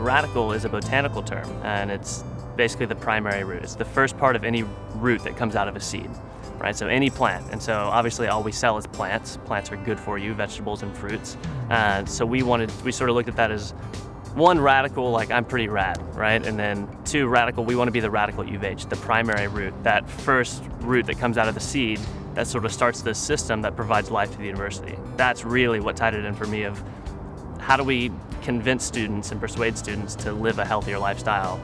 radicle is a botanical term, and it's basically the primary root. It's the first part of any root that comes out of a seed, right? So any plant. And so obviously all we sell is plants. Plants are good for you, vegetables and fruits. So we sort of looked at that as one, radical, like I'm pretty rad, right? And then two, radical, we want to be the radical UVH, the primary root, that first root that comes out of the seed that sort of starts this system that provides life to the university. That's really what tied it in for me of how do we convince students and persuade students to live a healthier lifestyle.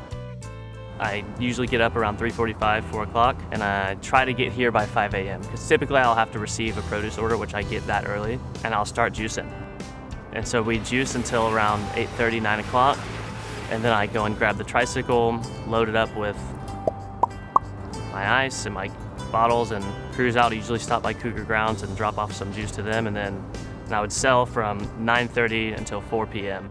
I usually get up around 3:45, 4 o'clock, and I try to get here by 5 a.m. because typically I'll have to receive a produce order, which I get that early, and I'll start juicing. And so we juice until around 8:30, 9 o'clock, and then I go and grab the tricycle, load it up with my ice and my bottles, and cruise out. I usually stop by Cougar Grounds and drop off some juice to them, and then I would sell from 9:30 until 4 p.m.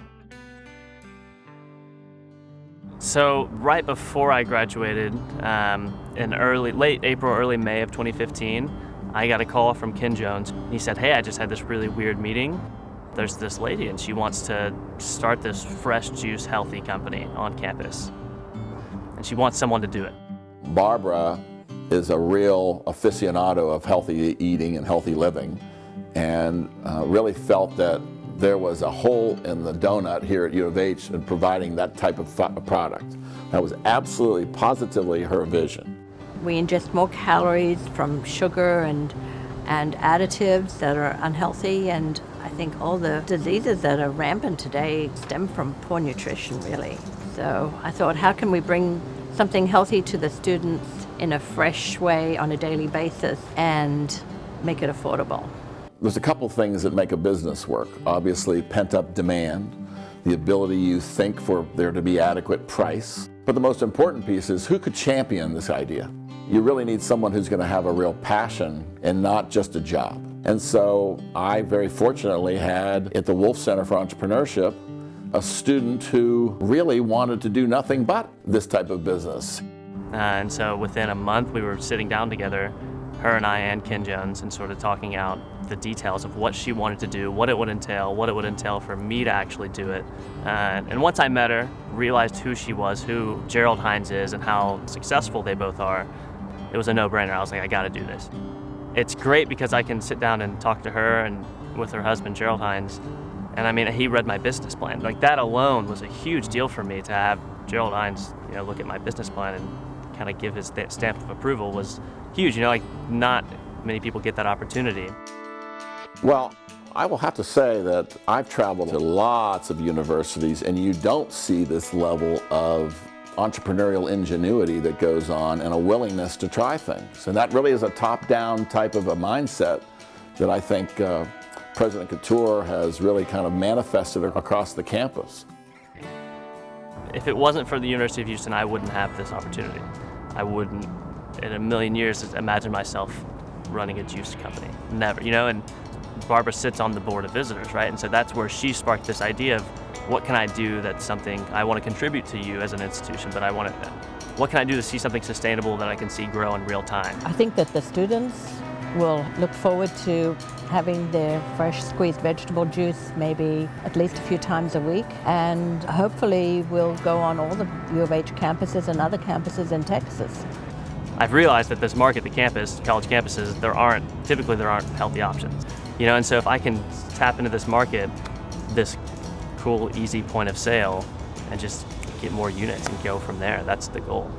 So right before I graduated, in late April, early May of 2015, I got a call from Ken Jones. He said, "Hey, I just had this really weird meeting. There's this lady and she wants to start this fresh juice healthy company on campus. And she wants someone to do it." Barbara is a real aficionado of healthy eating and healthy living, and really felt that there was a hole in the donut here at U of H in providing that type of product. That was absolutely, positively her vision. We ingest more calories from sugar and additives that are unhealthy, and I think all the diseases that are rampant today stem from poor nutrition, really. So I thought, how can we bring something healthy to the students in a fresh way on a daily basis and make it affordable? There's a couple things that make a business work. Obviously, pent-up demand, the ability you think for there to be adequate price. But the most important piece is who could champion this idea? You really need someone who's going to have a real passion and not just a job. And so I very fortunately had at the Wolff Center for Entrepreneurship a student who really wanted to do nothing but this type of business. And so within a month we were sitting down together, her and I and Ken Jones, and sort of talking out the details of what she wanted to do, what it would entail for me to actually do it. And once I met her, realized who she was, who Gerald Hines is, and how successful they both are, it was a no-brainer. I was like, I gotta do this. It's great because I can sit down and talk to her and with her husband, Gerald Hines, and I mean, he read my business plan. Like that alone was a huge deal for me to have Gerald Hines, look at my business plan and kind of give his stamp of approval was huge. Like not many people get that opportunity. Well, I will have to say that I've traveled to lots of universities, and you don't see this level of entrepreneurial ingenuity that goes on and a willingness to try things. And that really is a top-down type of a mindset that I think President Couture has really kind of manifested across the campus. If it wasn't for the University of Houston, I wouldn't have this opportunity. I wouldn't, in a million years, imagine myself running a juice company. Never, and Barbara sits on the board of visitors, right? And so that's where she sparked this idea of what can I do that's something I want to contribute to you as an institution, but what can I do to see something sustainable that I can see grow in real time? I think that the students will look forward to having their fresh squeezed vegetable juice maybe at least a few times a week, and hopefully will go on all the U of H campuses and other campuses in Texas. I've realized that this market, the campus, college campuses, typically there aren't healthy options. And so if I can tap into this market, this cool, easy point of sale, and just get more units and go from there, that's the goal.